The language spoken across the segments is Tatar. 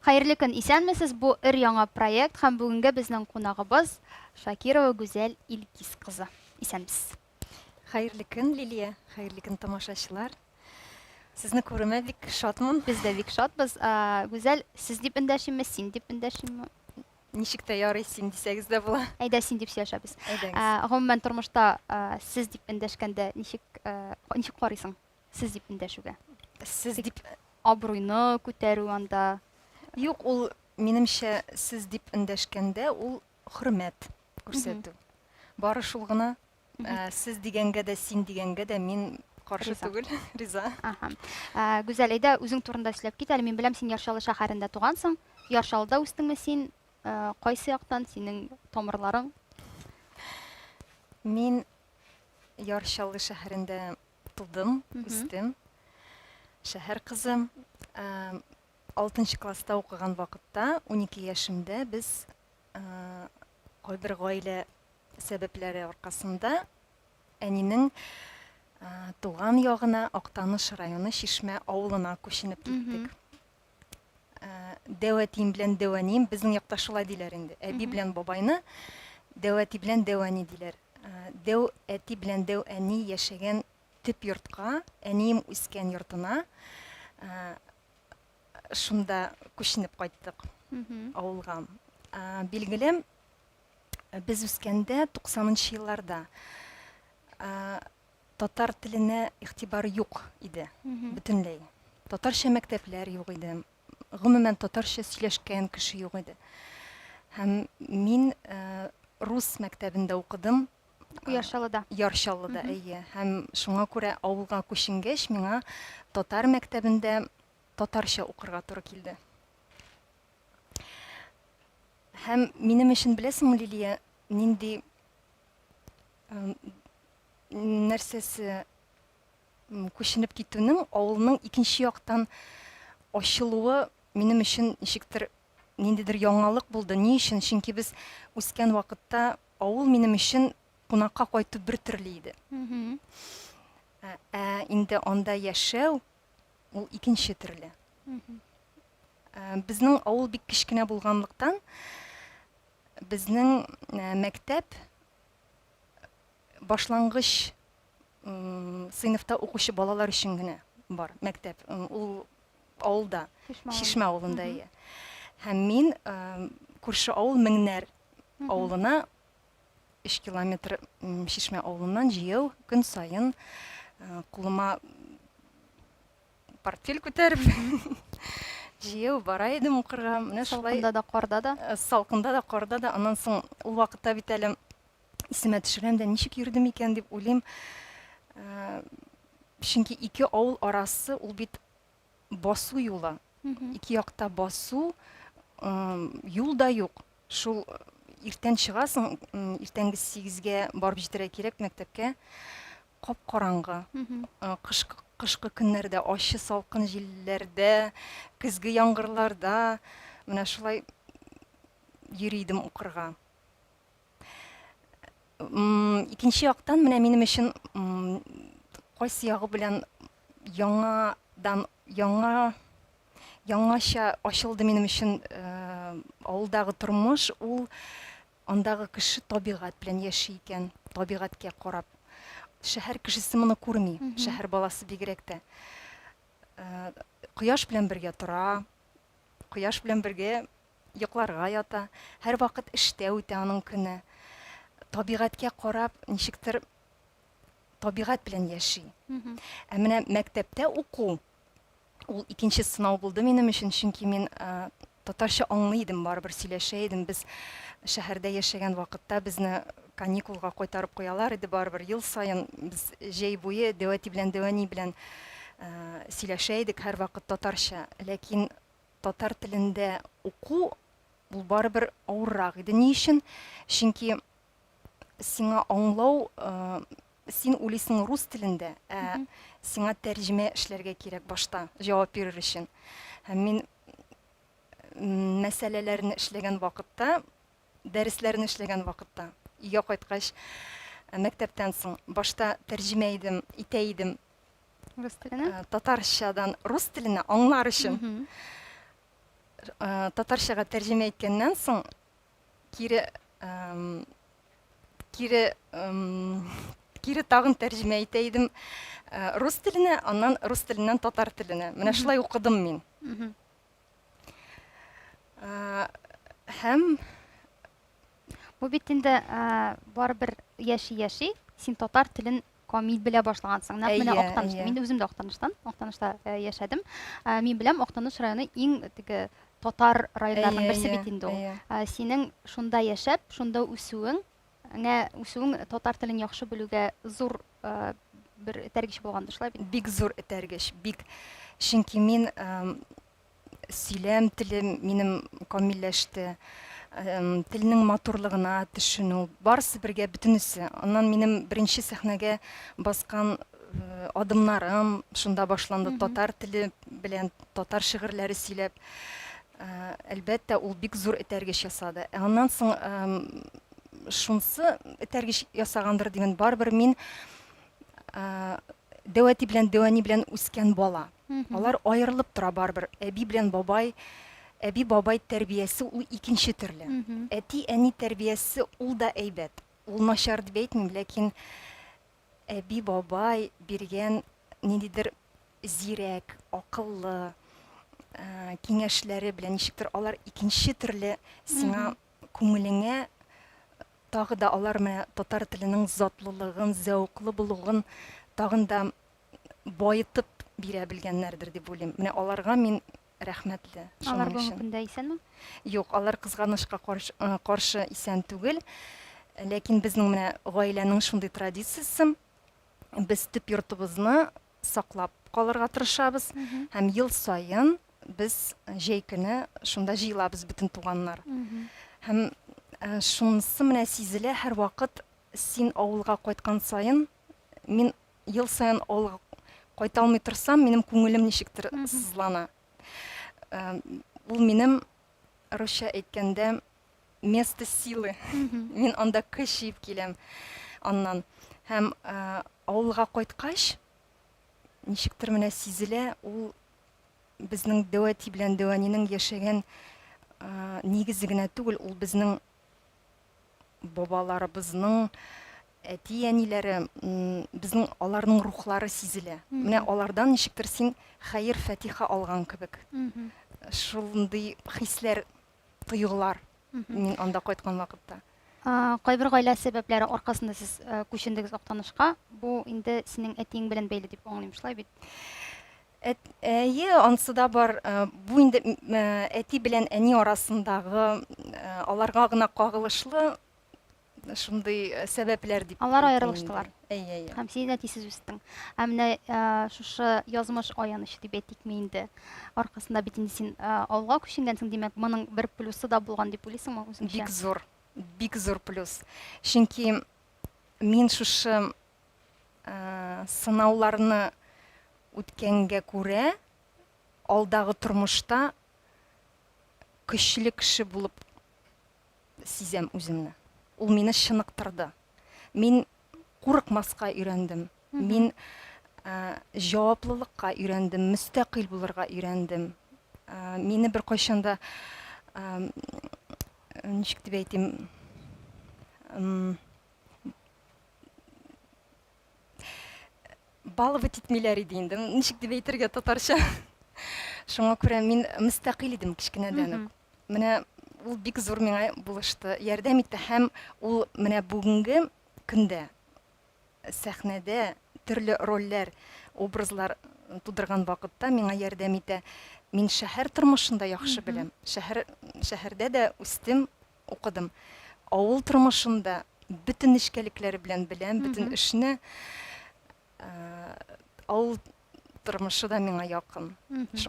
Хәерле көн, исәнмесез? Бу өр-яңа проект һәм бүгенге безнең кунагыбыз Шакирова Гүзәл Илкис кызы. Исәнмесез. Хәерле көн, Лилия. Хәерле көн, тамашачылар. Сезне күрүемә бик шатмын. Без дә бик шатбыз. Гүзәл, сез дип эндәшимме, син дип эндәшимме? Ничек тә ярый, син дисәгез дә була. Әйдә, син дип сөйләшәбез. Әйдәгез. Гомумән тормышта сез дип эндәшкәндә ничек карыйсың? Сез дип эндәшүгә. Сез дип Абруйны күтәрү анда. юк, ул минемчә сез дип эндәшкәндә ул хөрмәт күрсәтү. Бары шул гына. Сез дигәнгә дә, син дигәнгә дә мин каршы Риза. түгел, риза. Гүзәл, әйдә үзең турында сөйләп кит әле. Мин беләм, син Яршалы шәһәрендә тугансың. Яршалыда үстеңме син? Кайсы яктан синең тамырларың? Мин Яршалы шәһәрендә тудым, үстем. Шәһәр кызым. 6 класста укыган вакытта, 12 яшемдә без кайбер гаилә сәбәпләре аркасында әнинең туган ягына Актаныш районы Чишмә авылына күченеп киттек. Дәвәтим белән Дәвәним безнең якта шулай диләр инде. Әби белән бабайны Дәвәти белән Дәвәни диләр. Дәвәти белән Дәвәни яшәгән төп йортка, әнием үскән йортына шунда күченеп кайттык авылга. Билгеле, без үскәндә 90-нчы елларда татар теленә игътибар юк иде бөтенләй. Татарча мәктәпләр юк иде. Гомумән татарча сөйләшкән кеше юк иде. Һәм мин рус мәктәбендә укыдым. Яршалыда. Яршалыда, әйе. Һәм шуңа күрә авылга күченгәч, миңа татар мәктәбендә татарча укырга туры килде. Һәм минем өчен беләсеңме, Лилия, нинди нәрсәсе күченеп китүнең авылның икенче яктан ачылуы минем өчен ничектер ниндидер яңалык булды. Ни өчен? Чөнки без үскән вакытта авыл минем өчен кунакка кайту бер төрле иде. Инде анда яшәү ул икенче төрле. Безнең авыл бик кичкенә булганлыктан, безнең мәктәп башлангыч сыйныфта укучы балалар өчен генә бар мәктәп. Ул авылда, Чишмә авылында. Һәм мин күрше авыл Меңнәр авылына 3 километр Чишмә авылыннан җыяу көн сайын кулыма портфель күтәреп җыяу бара идем укырга. Менә шулай. Салкында да, карда да. Салкында да, карда да. Аннан соң ул вакытта бит әле исемә төшерәм дә, ничек йөрдем икән дип уйлыйм. Чөнки ике авыл арасы ул бит басу юлы. Ике якта басу, юл да юк. Шул иртән чыгасың, иртәнге 8-гә барып җитәргә кирәк мәктәпкә. Кап-караңгы. Кышкы көннәрдә, ачы салкын җилләрдә, көзге яңгырларда менә шулай йөри идем укырга. Икенче яктан менә минем өчен кайсы ягы белән яңача ачылды минем өчен авылдагы тормыш. Ул андагы кеше табигать белән яши икән, табигатькә карап. Шәһәр кешесе моны күрми, шәһәр баласы бигрәк тә. Кояш белән бергә тора, кояш белән бергә йокларга ята. Һәр вакыт эштә үтә аның көне. Табигатькә карап, ничектер табигать белән яши. Менә мәктәптә уку ул икенче сынау булды минем өчен, чөнки мин татарча аңлый идем, барыбер сөйләшә идем. Без шәһәрдә яшәгән вакытта безне каникулга кайтарып куялар иде, барыбер ел сайын без җәй буе Дәвәти белән Дәвәни белән сөйләшә идек һәр вакыт татарча. Ләкин татар телендә уку ул барыбер авыррак иде. Ни өчен? Чөнки сиңа аңлау, син уйлыйсың рус телендә, сиңа тәрҗемә эшләргә кирәк башта җавап бирер өчен. Һәм мин мәсьәләләрне эшләгән вакытта, дәресләрне эшләгән вакытта, өйгә кайткач, мәктәптән соң башта тәрҗемә итә идем Рус теленә? Татарчадан рус теленә аңлар өчен. татарчага тәрҗемә иткәннән соң кире кире кире тагын тәрҗемә итә идем рус теленә, аннан рус теленнән татар теленә. Менә шулай укыдым мин. Мгм. Һәм Бу бит инде барыбер яши син татар телен камил белә башлагансың. Нәкъ менә Әйе, Актаныш. әйе. Мин үзем дә Актанышта яшәдем. Мин беләм, Актаныш районы иң теге татар районнарының берсе бит инде ул. Синең шунда яшәп, шунда үсүең татар телен яхшы белүгә зур бер этәргеч булгандыр, шулай бит? бик зур этәргеч, бик. Чөнки мин сөйләм телем минем камилләште. Теленең матурлыгына төшенү, барысы бергә бөтенесе. Аннан минем беренче сәхнәгә баскан адымнарым шунда башланды. Татар теле белән татар шигырьләре сөйләп. Әлбәттә, ул бик зур этәргеч ясады. Аннан соң шунсы этәргеч ясагандыр дигән барыбер мин дәвәти белән дәвани белән үскән бала. Алар аерылып тора барыбер. Әби белән бабай, әби бабай тәрбиясе ул икенче төрле. Әти әни тәрбиясе ул да әйбәт. Ул начар дип әйтмим, ләкин әби бабай биргән ниндидер зирәк, акыллы киңәшләре белән ничектер алар икенче төрле сиңа күңелеңә тагы да алар менә татар теленең затлылыгын, зәвыклы булуын тагын да байытып бирә белгәннәрдер дип уйлыйм. Менә аларга мин рәхмәтле. Алар бүгенге көндә исәнме? Юк, алар кызганычка каршы исән түгел. Ләкин безнең менә гаиләнең шундый традициясе, без төп йортыбызны саклап калырга тырышабыз. Һәм ел саен без җәй көне шунда җыелабыз бөтен туганнар. Һәм шунысы менә сизелә һәр вакыт син авылга кайткан саен, мин ел саен авылга кайта алмый торсам, минем күңелем ничектер сызлана. Ул минем русча әйткәндә место силы. Мин анда көч җыеп киләм аннан. Һәм авылга кайткач, ничектер менә сизелә, ул безнең дәвәти белән дәванинең яшәгән нигезе генә түгел, ул безнең бабаларыбызның әти-әниләре, безнең аларның рухлары сизелә. Менә алардан ничектер син хәер фатиха алган кебек. Шундый хисләр, тойгылар мин анда кайткан вакытта. Кайбер гаилә сәбәпләре аркасында сез күчендегез Актанышка. Бу инде синең әтиң белән бәйле дип аңлыйм, шулай бит? Әйе, анысы да бар. Бу инде әти белән әни арасындагы аларга гына кагылышлы шундый сәбәпләр дип. Алар аерылыштылар. Әйе. Һәм син әтисез үстең. Менә шушы язмыш аянышы дип әйтикме инде. Аркасында бит инде син авылга күченгәнсең, димәк, моның бер плюсы да булган дип уйлыйсыңмы үзеңчә? Бик зур плюс. Чөнки мин шушы сынауларны үткәнгә күрә, алдагы тормышта көчле кеше булып сизәм үземне. Ул мине чыныктырды. Мин курыкмаска өйрәндем. Мин җаваплылыкка өйрәндем, мөстәкыйль булырга өйрәндем. Мине бер кайчанда ничек дип әйтим, балывать итмиләр иде инде. Ничек дип әйтергә татарча. Шуңа күрә мин мөстәкыйль идем кичкенәдән үк. Менә ул бик зур миңа булышты, ярдәм итте һәм ул менә бүгенге көндә сәхнәдә төрле рольләр, образлар тудырган вакытта миңа ярдәм итә. Мин шәһәр тормышында яхшы беләм. Шәһәрдә дә үстем, укыдым. Авыл тормышында бөтен нечкәлекләре белән беләм, бөтен эшне. Авыл тормышы да миңа якын.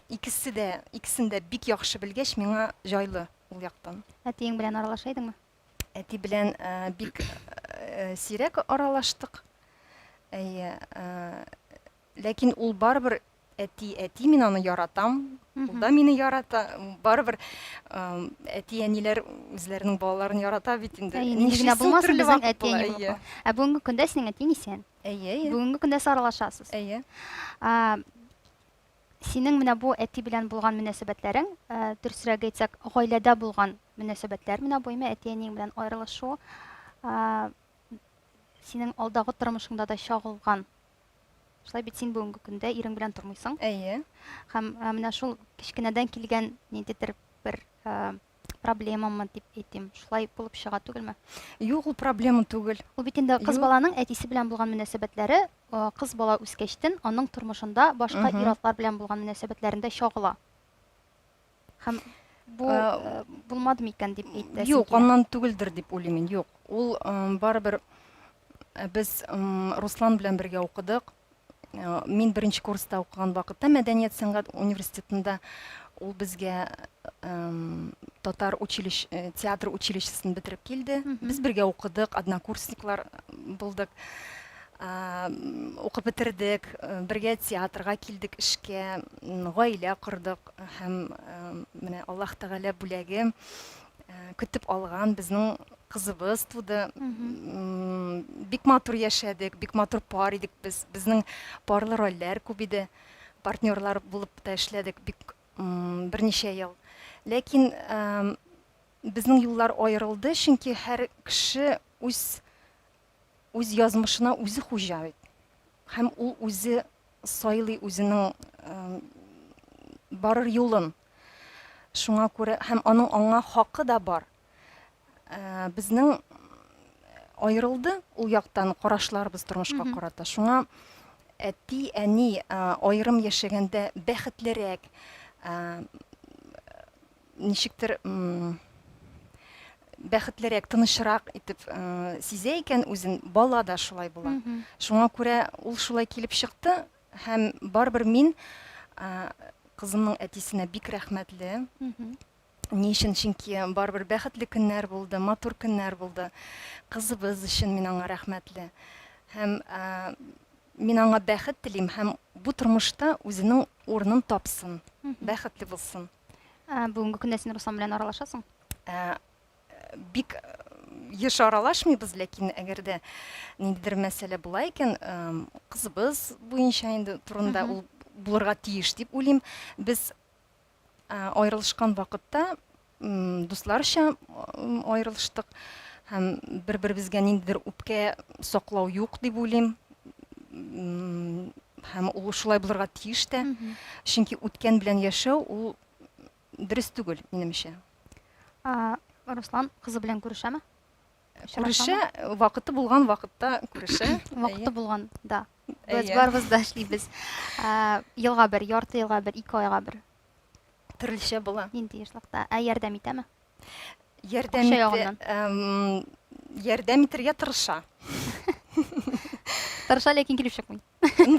Икесендә бик яхшы белгәч, миңа җайлы ул яктан. Әтиең белән аралаша идеңме? Әти белән бик сирәк аралаштык. Ләкин ул барыбер әти, мин аны яратам. Ул да мине ярата. Барыбер әти-әниләр үзләренең балаларын ярата бит инде. Нигә булмасын безнең әти-әни. Бүгенге көндә синең әтиң исән. Әйе. Бүгенге көндә аралашасыз. Әйе. Синең менә бу әти белән булган мөнәсәбәтләрең, дөресрәк әйтсәк, гаиләдә булган мөнәсәбәтләр менә бу әти-әниң белән аерылышу, синең алдагы тормышыңда да чагылган. Шулай бит син бүгенге көндә ирең белән тормыйсың. Әйе. Һәм менә шул кечкенәдән килгән ниндидер бер проблемамы дип әйтим. Шулай булып чыга түгелме? Юк, ул проблема түгел. Ул бит инде кыз Юк. баланың әтисе белән булган мөнәсәбәтләре, кыз бала үскәчтен аның тормышында башка ир-атлар белән булган мөнәсәбәтләрендә чагыла. Һәм бу булмады микән дип әйтәсең. Юк, аннан түгелдер дип уйлыйм мин. Юк. Ул барыбер без Руслан белән бергә укыдык. Мин беренче курста укыган вакытта Мәдәният сәнгать университетында ул безгә татар театр училищесын бетереп килде. Без бергә укыдык, однокурсниклар булдык. Укып бетердек, бергә театрга килдек эшкә, гаилә кордык һәм менә Аллаһ Тәгалә бүләге көтеп алган безнең кызыбыз туды. Бик матур яшәдек, бик матур пар идек без. Безнең парлы рольләр күп иде. Партнерлар булып та эшләдек бик берничә ел. Ләкин безнең юллар аерылды, чөнки һәр кеше үз язмышына үзе хуҗа бит. Һәм ул үзе сайлый үзенең барыр юлын. Шуңа күрә һәм аның аңа хакы да бар. Безнең аерылды ул яктан карашларыбыз тормышка карата. Шуңа әти, әни аерым яшәгәндә бәхетлерәк, ничектер бәхетлерәк, тынычрак итеп сизә икән үзен, бала да шулай була. Шуңа күрә ул шулай килеп чыкты һәм барыбер мин кызымның әтисенә бик рәхмәтле. Ни өчен? Чөнки барыбер бәхетле көннәр булды, матур көннәр булды. Кызыбыз өчен мин аңа рәхмәтле. Һәм мин аңа бәхет телим һәм бу тормышта үзенең урынын тапсын, бәхетле булсын. Бүгенге көндә син Руслан белән аралашасың? Бик еш аралашмыйбыз, ләкин әгәр дә ниндидер мәсьәлә була икән, кызыбыз буенча инде турында ул булырга тиеш дип уйлыйм. Без аерылышкан вакытта дусларча аерылыштык һәм бер-беребезгә ниндидер үпкә саклау юк дип уйлыйм. Һәм ул шулай булырга тиеш тә. Чөнки үткән белән яшәү ул дөрес түгел, минемчә. Руслан кызы белән күрешәме? Күрешә, вакыты булган вакытта күрешә. Вакыты булган, да. Без барыбыз да эшлибез. Елга бер, ярты елга бер, 2 айга бер. Төрлечә була. Нинди яшьлектә? Ярдәм итәме? Ярдәм итәргә тырыша. Тырыша, ләкин килеп чыкмый.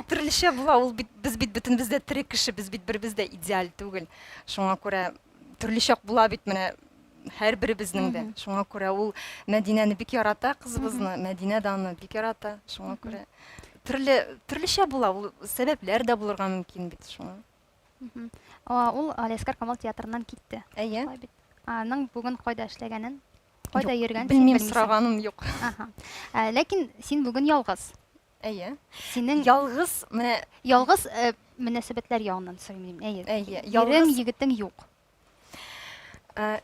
Төрлечә була, ул бит без бит бөтенбез дә терек кеше, без бит беребез дә идеаль түгел. Шуңа күрә төрлечә була бит менә һәрберебезнең дә. Шуңа күрә ул Мәдинәне бик ярата, кызыбызны, Мәдинә дә аны бик ярата. Шуңа күрә төрлечә була, ул сәбәпләр дә булырга мөмкин бит шуңа. Ул Алиаскар Камал театрыннан китте. Әйе. Аның бүген кайда эшләгәнен, кайда йөргәнен белмим, сораганым юк. Ләкин син бүген ялгыз. Әйе. Синең ялгыз, менә ялгыз мөнәсәбәтләр ягыннан сорыйм. Әйе. Ялгыз егетең юк.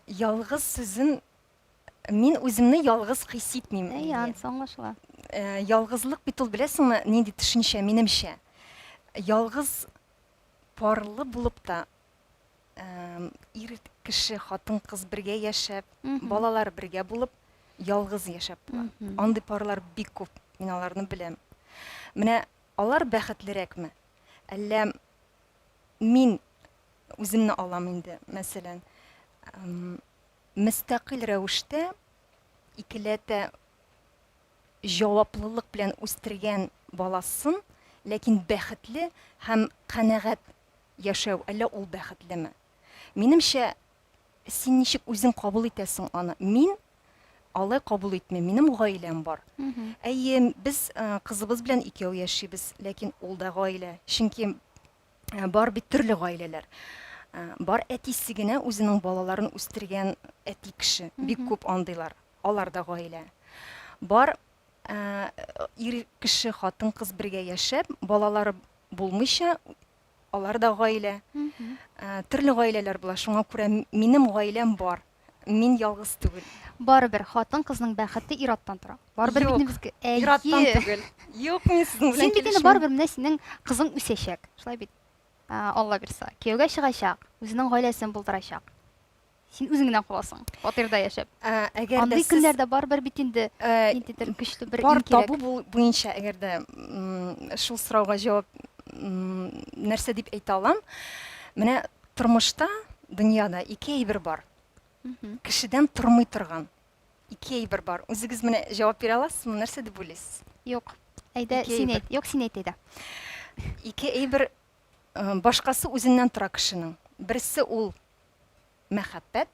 Ялгыз сүзен мин үземне ялгыз хис итмим. Әйе, аңлашыла. Ялгызлык бит ул, беләсеңме, нинди төшенчә минемчә. Ялгыз парлы булып та ир кеше, хатын кыз бергә яшәп, балалар бергә булып, ялгыз яшәп була. Андый парлар бик күп, мин аларны беләм. Менә алар бәхетлерәкме? Әллә мин үземне алам инде, мәсәлән, мөстәкыйль рәвештә икеләтә җаваплылык белән үстергән баласын, ләкин бәхетле һәм канәгать яшәү, әллә ул бәхетлеме? Минемчә, син ничек үзең кабул итәсең аны? Мин алай кабул итмим, минем гаиләм бар. Әйе, без кызыбыз белән икәү яшибез, ләкин ул да гаилә. Чөнки бар бит төрле гаиләләр. Бар әтисе генә үзенең балаларын үстергән әти кеше, бик күп андыйлар. Алар да гаилә. Бар ир кеше, хатын кыз бергә яшәп, балалары булмыйча алар да гаилә. Төрле гаиләләр була. Шуңа күрә минем гаиләм бар. Мин ялгыз түгел. Барыбер хатын кызның бәхете ираттан тора. Барыбер Юк, бит безгә Ираттан түгел. Юк, мин сезнең Син белән бит инде барыбер менә синең кызың үсәчәк. Шулай бит. Алла бирсә, кияүгә чыгачак, үзенең гаиләсен булдырачак. Син үзең генә каласың, фатирда яшәп. Әгәр дә Андый сез көннәрдә барыбер бит инде ниндидер көчле бер бар ин кирәк. табу буенча әгәр дә шул сорауга җавап нәрсә дип әйтә алам? Менә тормышта, дөньяда ике әйбер бар. Кешедән тормый торган. Ике әйбер бар. Үзегез менә җавап бирә аласызмы? Нәрсә дип уйлыйсыз? Юк. Әйдә, Ике син әйбер. әйт. Юк, син әйт әйдә. Ике әйбер башкасы үзеннән тора кешенең. Берсе ул мәхәббәт,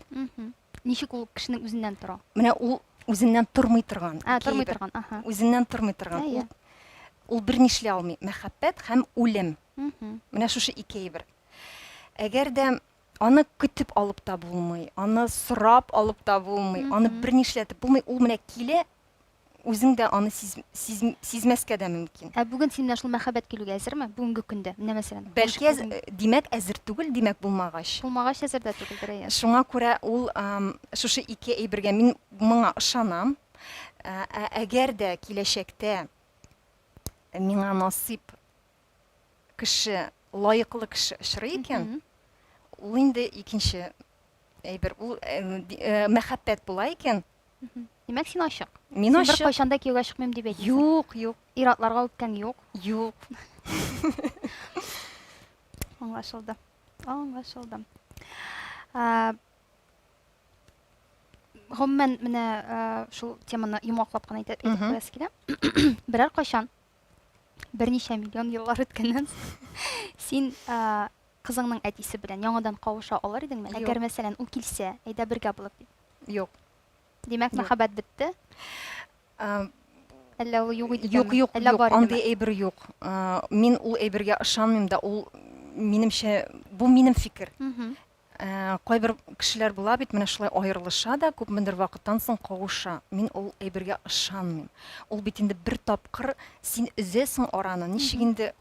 Ничек ул кешенең үзеннән тора? менә ул үзеннән тормый торган. Ике Тормый әйбер. торган. Аха. Үзеннән тормый торган. Әйе. Ул берни эшли алмый. Мәхәббәт һәм үлем. Менә шушы ике әйбер. Әгәр дә аны көтеп алып та булмый, аны сорап алып та булмый, аны берни эшләтеп булмый, ул менә килә, үзең дә аны сизмәскә дә мөмкин. Бүген син менә шул мәхәббәт килүгә әзерме? Бүгенге көндә. Менә мәсәлән. Бәлки димәк әзер түгел, димәк булмагач. Булмагач әзер дә түгелдер, әйе. Шуңа күрә ул шушы ике әйбергә мин моңа ышанам. Әгәр дә киләчәктә миңа насип кеше, лаеклы кеше очрый икән, ул инде икенче әйбер, ул мәхәббәт була икән. Димәк, син ачык. Мин Бер ачык. кайчан да кияүгә чыкмыйм дип әйтәсең. Юк, юк, Иратларга үпкән юк. юк. Аңлашылды. Аңлашылды. Гомумән менә шул теманы йомаклап кына әйтеп куясы килә. Берәр кайчан берничә миллион еллар үткәннән син кызыңның әтисе белән яңадан кавыша алыр идеңме? Юк. Әгәр мәсәлән ул килсә, әйдә бергә булып дип. Юк. Димәк, Юк. мәхәббәт бетте? Әллә ул юк иде? Юк, юк, Әллә юк. бар Андый идеме? әйбер юк. Мин ул әйбергә ышанмыйм да, ул минемчә, бу минем фикер. Кайбер кешеләр була бит, менә шулай аерылыша да, күпмендер вакыттан соң кавыша. Мин ул әйбергә ышанмыйм. Ул бит инде бер тапкыр син өзәсең араны. Ничек инде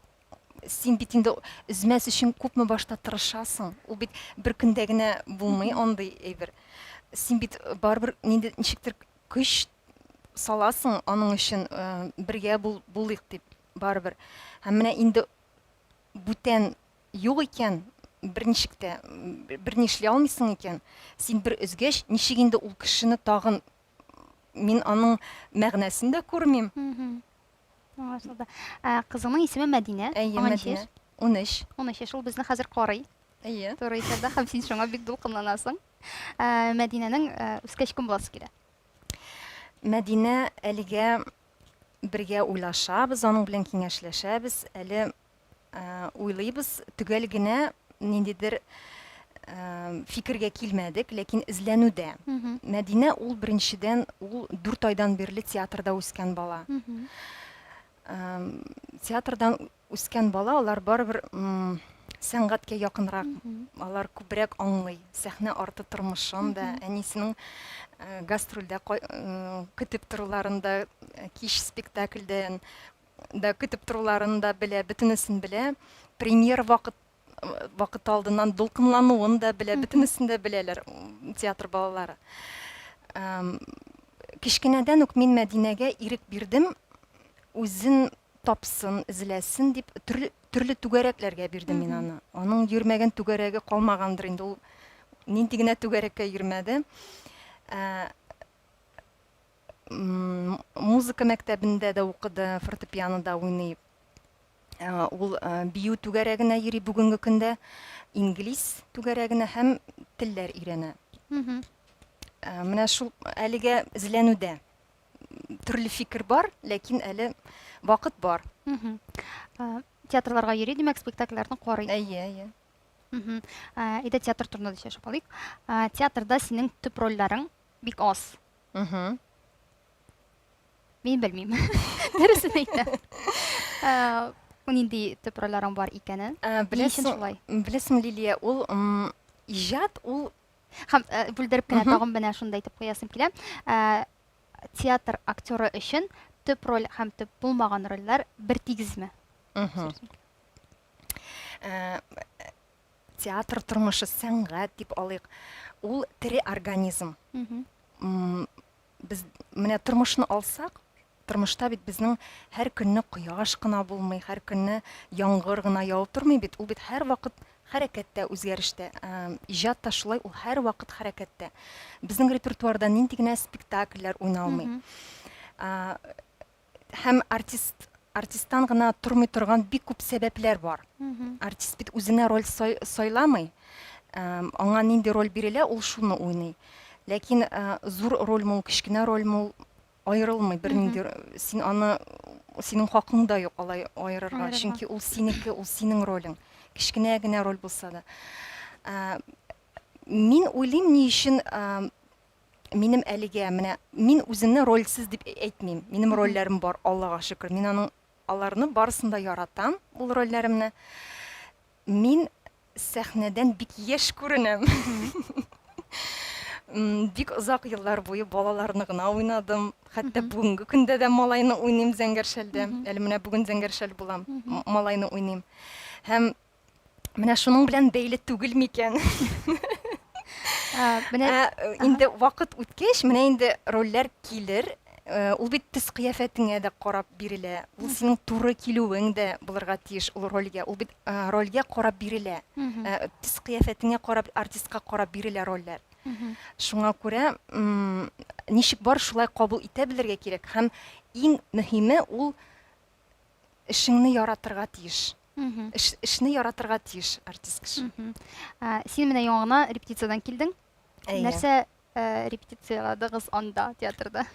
син бит инде үзмәс өчен күпме башта тырышасың. Ул бит бер көндә генә булмый андый әйбер. Син бит барбер ничектер көч саласың аның өчен бергә булыйк дип барбер. Һәм менә инде бүтән юк икән, берничек тә берни эшли алмыйсың икән. Син бер өзгәч, ничек инде ул кешене тагын мин аның мәгънәсен дә күрмим. Аңлашылды. Кызыңның исеме Мәдинә. Әйе, Аңа ничә Мәдинә. яшь? 13. 13 яшь. Ул безне хәзер карый. Әйе. Туры исәбдә һәм син шуңа бик дулкынланасың. Мәдинәнең үскәч кем буласы килә? Мәдинә әлегә бергә уйлашабыз, аның белән киңәшләшәбез, әле уйлыйбыз, төгәл генә ниндидер фикергә килмәдек, ләкин эзләнүдә. Мәдинә ул беренчедән, ул 4 айдан бирле театрда үскән бала. Театрдан үскән бала, алар барыбер сәнгатькә якынрак, алар күбрәк аңлый, сәхнә арты тормышын да, әнисенең гастрольдә көтеп торуларында, кич спектакльдән да көтеп торуларында белә, бөтенесен белә. Премьер вакыт алдыннан дулкынлануын да белә, бөтенесен дә беләләр театр балалары. Кичкенәдән үк мин Мәдинәгә ирек бирдем, үзен тапсын, эзләсен дип төрле түгәрәкләргә бирдем мин аны. Аның йөрмәгән түгәрәге калмагандыр инде, ул нинди генә түгәрәккә йөрмәде. Музыка мәктәбендә дә укыды, фортепианода уйный. Ул бию түгәрәгенә йөри бүгенге көндә, инглиз түгәрәгенә һәм телләр өйрәнә. Менә шул әлегә эзләнүдә. Төрле фикер бар, ләкин әле вакыт бар. Театрларга йөри, димәк, спектакльләрне карый. Әйе. Әйдә театр турында да сөйләшеп алыйк. Театрда синең төп рольләрең бик аз. Мин белмим. Дөресен әйтә. Нинди төп рольләрең бар икәнен? Беләсең, Лилия, ул иҗат, ул һәм бүлдереп кенә тагын менә шунда әйтеп куясым килә. Театр актеры өчен төп роль һәм төп булмаган рольләр бер тигезме? театр тормышы, сәнгать дип алыйк. Ул тере организм. Без менә тормышны алсак, тормышта бит безнең һәр көнне кояш кына булмый, һәр көнне яңгыр гына явып тормый бит. Ул бит һәр вакыт хәрәкәттә, үзгәрештә. Иҗат та шулай, ул һәр вакыт хәрәкәттә. Безнең репертуарда нинди генә спектакльләр уйналмый. Һәм артисттан гына тормый торган бик күп сәбәпләр бар. Артист бит үзенә роль сайламый. Аңа нинди роль бирелә, ул шуны уйный. Ләкин зур рольмы, кечкенә рольмы аерылмый. Бер нинди син аны синең хакыңда юк алай аерырга, чөнки ул синеке, ул синең ролең. Кечкенә генә роль булса да. Мин уйлыйм, ни өчен минем әлегә менә мин үземне рольсез дип әйтмим. Минем рольләрем бар, Аллага шөкер. Мин аларны барысын да яратам, ул рольләремне. Мин сәхнәдән бик яшь күренәм. Бик озак еллар буе балаларны гына уйнадым. Хәтта бүгенге көндә дә малайны уйныйм Зәңгәршәлдә. Әле менә бүген Зәңгәршәл булам, малайны уйныйм. Һәм менә шуның белән бәйле түгел микән? Инде вакыт үткәч, менә инде рольләр килер. Ул бит төс кыяфәтеңә дә карап бирелә. Ул синең туры килүең дә булырга тиеш ул рольгә. Ул бит рольгә карап бирелә. Төс кыяфәтеңә карап, артистка карап бирелә рольләр. Шуңа күрә ничек бар шулай кабул итә белергә кирәк. Һәм иң мөһиме ул эшеңне яратырга тиеш. Эшне яратырга тиеш артист кеше. Син менә яңа репетициядән килдең. Нәрсә репетициядагыз анда театрда?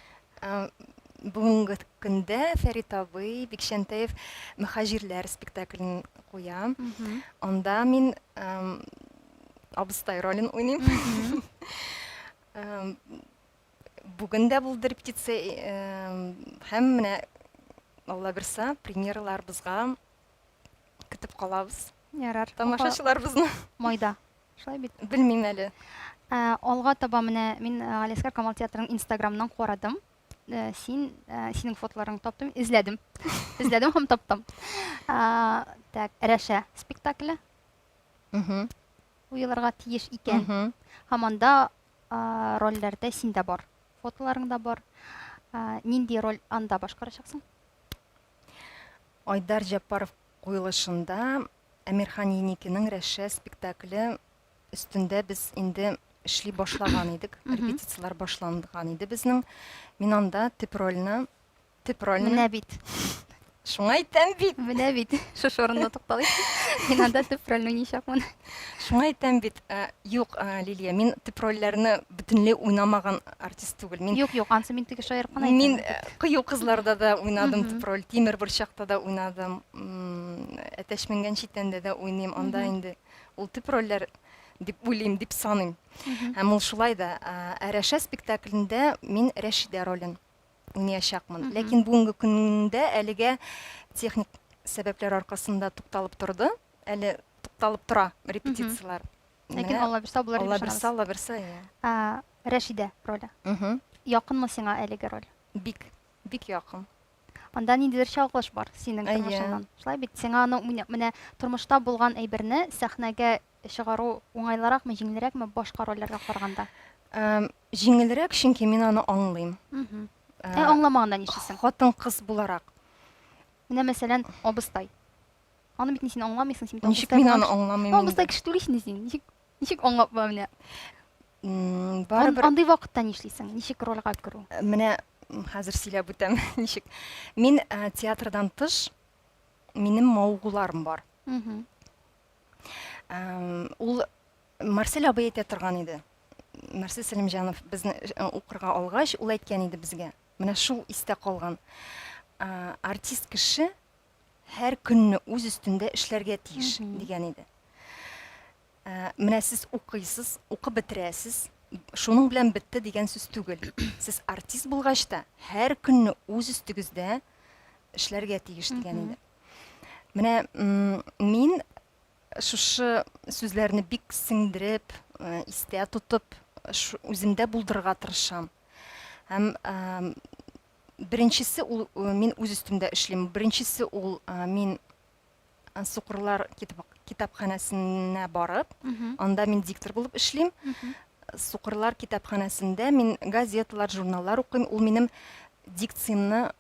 Бүгенге көндә Фәрит абый, Бикшәнтәев Мөхаҗирләр спектаклен куя. Анда мин абыстай ролен уйныйм. Бүген дә булды репетиция. Һәм менә Алла бирсә, премьералар безгә көтеп калабыз. Ярар. Тамашачыларыбызны. Майда. Шулай бит. Белмим әле. Алга таба менә мин Галиәсгар Камал театрының Instagram'нан карадым. Синең фотоларыңны таптым, изләдем. Изләдем һәм таптым. Так, Рәшә спектакле. Уйларга тиеш икән. Һәм анда рольләрдә син дә бар. Фотоларың да бар. Нинди роль анда башкарачаксың? Айдар Җапаров куелышында Әмирхан Еникинең Рәшә спектакле өстендә без инде эшли башлаган идек. Репетициялар башланган иде безнең. Мин анда төп рольне Менә бит. Шуңа әйтәм бит. Менә бит. Шушы урында тукталыйк. Мин анда төп рольне уйнашакмын. Шуңа әйтәм бит. Юк, Лилия, мин төп рольләрне бөтенләй уйнамаган артист түгел. Юк, ансы мин теге шаярып кына әйтәм. Мин кыю кызларда да уйнадым төп роль. Тимер Борчакта да уйнадым. Әтәш менгән читәндә дә уйныйм. Анда инде ул төп рольләр дип уйлыйм, дип саныйм. Һәм ул шулай да. Рәшә спектаклендә мин Рәшидә ролен уйнаячакмын. Ләкин бүгенге көндә әлегә техник сәбәпләр аркасында тукталып торды. Әле тукталып тора репетициялар. Ләкин Алла бирсә булыр дип ышанабыз. Алла бирсә, я. Рәшидә роле. Якынмы сиңа әлеге роль? Бик якын. Анда ниндидер чагылыш бар синең тормышыңнан. Шулай бит, сиңа аны менә тормышта булган әйберне сәхнәгә чыгару уңайлыракмы, җиңелрәкме башка рольләргә караганда? Җиңелрәк, чөнки мин аны аңлыйм. Аңламаганда нишлисең? Хатын-кыз буларак. Менә мәсәлән, абыстай. Аны бит син аңламыйсың, син Ничек мин аны аңламыйм? Абыстай кеше түгел син. Ничек аңлап менә? Барыбер Андый вакытта нишлисең? Ничек рольгә керү? Менә хәзер сөйләп үтәм. Ничек? Мин театрдан тыш минем маугуларым бар. Ул Марсель абый әйтә торган иде. Марсель Сәлимҗанов безне укырга алгач, ул әйткән иде безгә. Менә шул истә калган. Артист кеше һәр көнне үз өстендә эшләргә тиеш дигән иде. Менә сез укыйсыз, укып бетерәсез, шуның белән бетте дигән сүз түгел. Сез артист булгач та һәр көнне үз өстегездә эшләргә тиеш дигән иде. Менә мин шушы сүзләрне бик сеңдереп, истә тотып, үземдә булдырырга тырышам. Һәм беренчесе мин үз өстемдә эшлим. Беренчесе ул мин сукырлар китеп китапханәсенә барып, анда мин диктор булып эшлим. Сукырлар китапханәсендә мин газеталар, журналлар укыйм. Ул минем дикциямны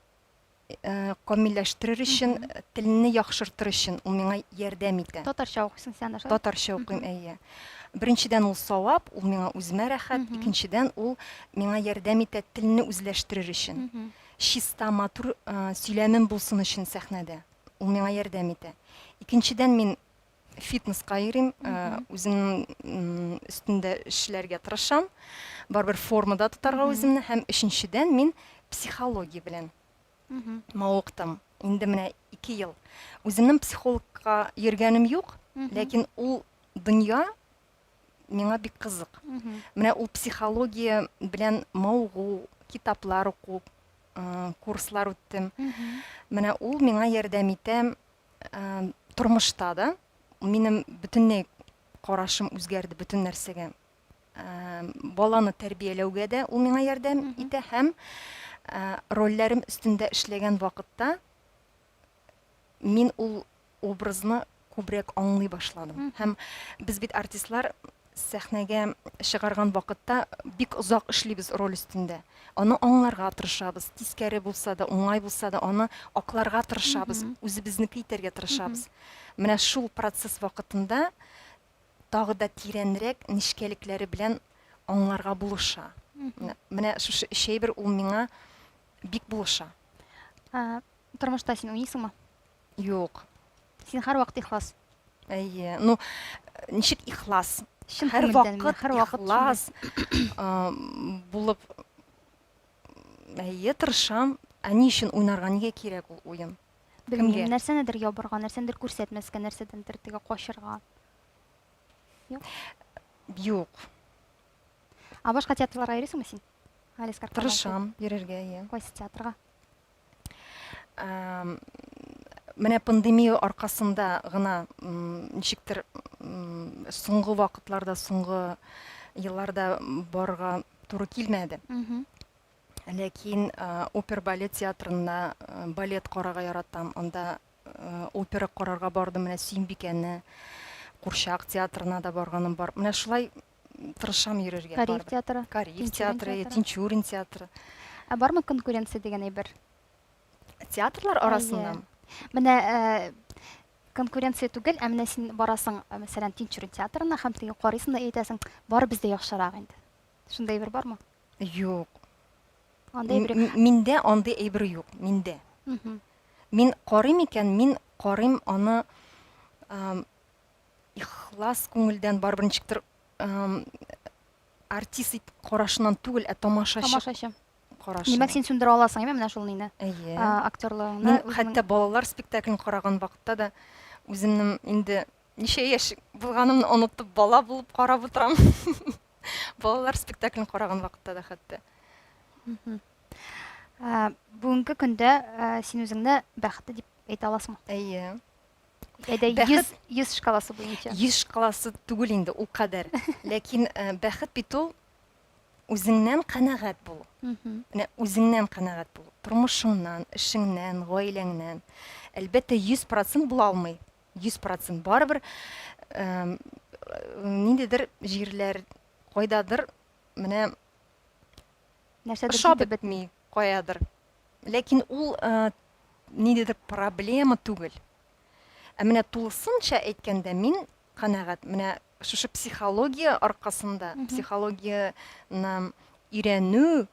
камилләштерер өчен, телне яхшыртыр өчен ул миңа ярдәм итә. Татарча укыйсың сен дә. Татарча укыйм, әйе. Беренчедән ул савап, ул миңа үземә рәхәт. Икенчедән ул миңа ярдәм итә телне үзләштерер өчен. Чиста, матур сөйләмем булсын өчен сәхнәдә. Ул миңа ярдәм итә. Икенчедән мин фитнеска йөрим, үземнең өстендә эшләргә тырышам. Барбер формада тотарга үземне. Һәм өченчедән мин психология белән мавыктым. Инде менә 2 ел. Үземнең психологка йөргәнем юк, ләкин ул дөнья миңа бик кызык. Менә ул психология белән мавыгу, китаплар уку, курслар үттем. Менә ул миңа ярдәм итә тормышта да. Минем бөтенләй карашым үзгәрде бөтен нәрсәгә. Баланы тәрбияләүгә дә ул миңа ярдәм итә һәм рольләрем өстендә эшләгән вакытта мин ул образны күбрәк аңлый башладым. Һәм без бит артистлар сәхнәгә чыгарган вакытта бик озак эшлибез роль өстендә. Аны аңларга тырышабыз. Тискәре булса да, уңай булса да, аны акларга тырышабыз, үзебезнеке итәргә тырышабыз. Менә шул процесс вакытында тагы да тирәнрәк нишкәлекләре белән аңларга булыша. Менә шушы шәйбер ул миңа бик булыша. Тормышта син уйныйсыңмы? Юк. Син һәр вакыт ихлас. Әйе. Ну, ничек ихлас? Чын Һәр күңелдән, вакыт һәр вакыт ихлас булып, әйе, тырышам. Ә ни өчен уйнарга нигә кирәк ул уен? Белмим, нәрсәнедер ябырга, нәрсәнедер күрсәтмәскә, нәрсәдәндер тегә качырга. Юк. Башка театрларга йөрисеңме син? Алис Карпова. Тырышам йөрергә, әйе. Кайсы театрга? Менә пандемия аркасында гына ничектер соңгы вакытларда, соңгы елларда барга туры килмәде. Ләкин опер-балет театрында балет карарга яратам. Анда опера карарга бардым. Менә Сөембикәне, Курчак театрына да барганым бар. Менә шулай тырышам йөрергә. Корея театры. Корея театры, Тинчурин театры. Бармы конкуренция дигән әйбер? Театрлар арасында. Менә конкуренция түгел, ә менә син барасың, мәсәлән, Тинчурин театрына һәм теге карыйсың да әйтәсең, бар бездә яхшырак инде. Шундай бер бармы? Юк. Андай бер. Миндә андый әйбер юк, миндә. Мин карыйм икән, мин карыйм аны ихлас күңелдән барбер ничектер артист карашыннан түгел, ә тамашачы. Тамашачы. Карашы. Димәк, син сүндерә аласың, әйме, менә шул нине? Әйе. Актерлыгыңны. Мин хәтта балалар спектаклен караган вакытта да үземнең инде ничә яшь булганымны онытып бала булып карап утырам. Балалар спектаклен караган вакытта да хәтта. Бүгенге көндә син үзеңне бәхетле дип әйтә аласыңмы? Әйе. Әйдә 100 шкаласы буенча. 100 шкаласы түгел инде ул кадәр. Ләкин бәхет бит ул үзеңнән канәгать булу. Менә үзеңнән канәгать булу. Тормышыңнан, эшеңнән, гаиләңнән. Әлбәттә 100% була алмый. 100% барыбер ниндидер җирләр, кайдадыр менә Нәрсәдер шабыт бетми, каядыр. Ләкин ул ниндидер проблема түгел. Ә менә тулысынча әйткәндә мин канәгать. Менә шушы психология аркасында, психологияны өйрәнү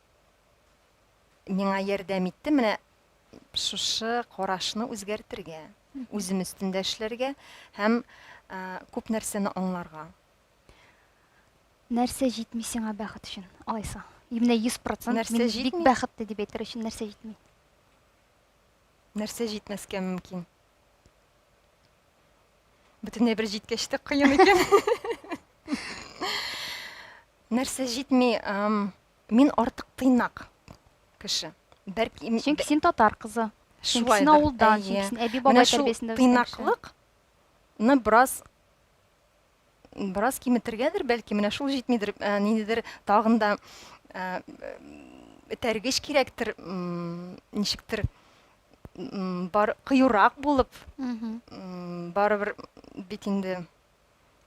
миңа ярдәм итте. Менә шушы карашны үзгәртергә, үзем өстендә эшләргә һәм күп нәрсәне аңларга. Нәрсә җитми сиңа бәхет өчен? Алайса, менә 100% мин бик бәхетле дип әйтер өчен нәрсә җитми? Нәрсә җитмәскә мөмкин? Бөтенләй бер җиткәч тә кыен икән. Нәрсә җитми? Мин артык тыйнак кеше. Бәлки Чөнки син татар кызы. шулай. Син авылдан, син әби бабай тәрбиясендә үскән кеше. Тыйнаклыкны бераз киметергәдер, бәлки менә шул җитмидер. Ниндидер тагында этәргеч кирәктер, ничектер бар кыюрак булып, Мгм. барыбер бит инде.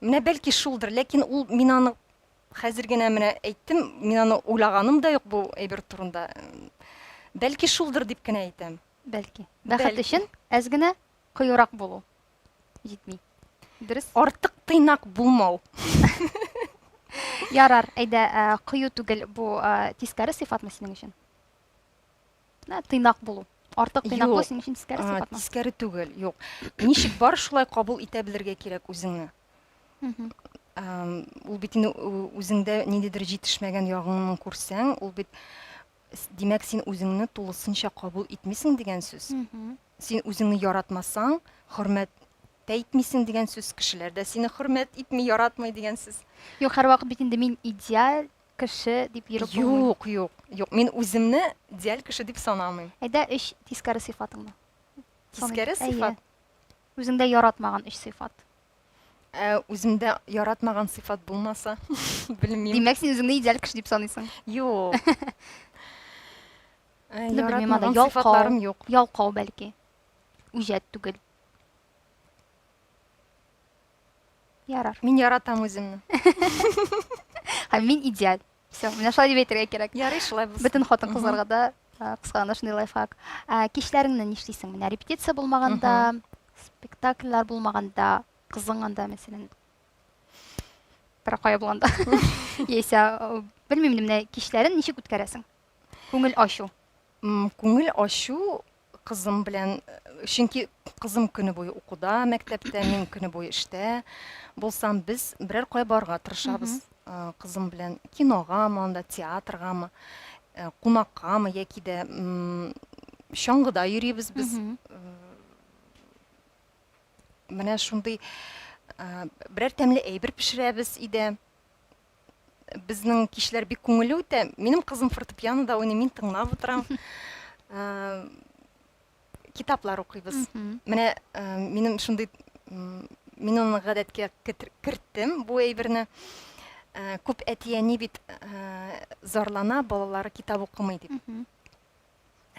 Менә бәлки шулдыр, ләкин ул мин аны хәзер генә менә әйттем, мин аны уйлаганым да юк бу әйбер турында. Бәлки шулдыр дип кенә әйтәм. Бәлки. Бәхет Бәлки. өчен әз генә кыюрак булу. Җитми. Дөрес? Артык тыйнак булмау. Ярар, әйдә, кыю түгел бу тискәре сыйфатмы синең өчен? Тыйнак булу. Артык тыйнак булу Юк. синең өчен тискәре сыйфатмы? Тискәре түгел, юк. Ничек бар шулай кабул итә белергә кирәк үзеңне. Мгм. Ул бит инде үзеңдә ниндидер җитешмәгән ягыңны күрсәң, ул бит димәк син үзеңне тулысынча кабул итмисең дигән сүз. Мгм. Син үзеңне яратмасаң, хөрмәт әйтмисең дигән сүз, кешеләр дә сине хөрмәт итми, яратмый дигән сүз. Юк, һәрвакыт бит инде мин идеаль кеше дип йөреп булмый. Юк, юк, юк. Мин үземне идеаль кеше дип санамыйм. Әйдә, 3 тискәре сыйфатыңны. Тискәре Әйе. сыйфат. Үзеңдә яратмаган 3 сыйфат. Үземдә яратмаган сыйфат булмаса, белмим. Димәк, син үзеңне идеаль кеше дип саныйсың. Юк. Белмим, анда Яратмаган сыйфатларым юк. ялкау бәлки. Үҗәт түгел. Ярар. Мин яратам үземне. Һәм мин идеаль. Всё, менә шулай дип әйтергә кирәк. Ярый, шулай булсын. Бөтен хатын-кызларга да кыскаганда шундый лайфхак. Кичләреңне нишлисең? Менә репетиция булмаганда, спектакльләр булмаганда, кызыңанда, мәсәлән, бер кая булганда. Яисә, белмим, менә кичләрен ничек үткәрәсең? Күңел ачу. Күңел ачу кызым белән, чөнки кызым көне буе укуда, мәктәптә, мин көне буе эштә булсам, без берәр кая барырга тырышабыз. Кызым белән киногамы, анда театргамы, кунаккамы яки дә чаңгыда йөрибез без. Менә шундый берәр тәмле әйбер пешерәбез өйдә. Безнең кичләр бик күңелле үтә. Минем кызым фортепианода уйный, мин тыңлап утырам. Китаплар укыйбыз. Менә минем шундый, мин аны гадәткә керттем бу әйберне. Күп әти-әни бит зарлана, балалары китап укымый дип.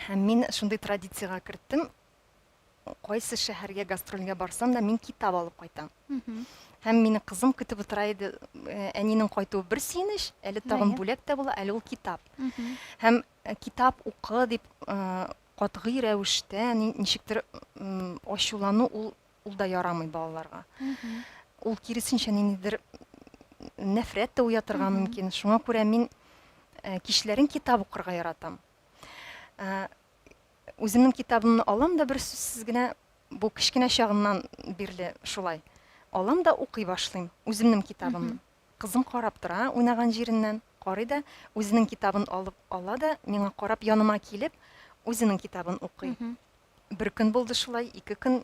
Һәм мин шундый традициягә керттем. Кайсы шәһәргә гастрольгә барсам да, мин китап алып кайтам. Һәм мине кызым көтеп утыра иде. Әнинең кайтуы бер сөенеч, әле тагын бүләк тә була, әле ул китап. Һәм китап укы дип катгый рәвештә ничектер ачулану ул да ярамый балаларга. Ул киресенчә ниндидер нәфрәт тә уятырга мөмкин. Шуңа күрә мин кичләрен китап укырга яратам. Үземнең китабымны алам да бер сүзсез генә, бу кичкенә чагымнан бирле шулай. Алам да укый башлыйм үземнең китабымны. Кызым карап тора, уйнаган җиреннән карый да, үзенең китабын алып ала да, миңа карап яныма килеп, үзенең китабын укый. Бер көн булды шулай, 2 көн,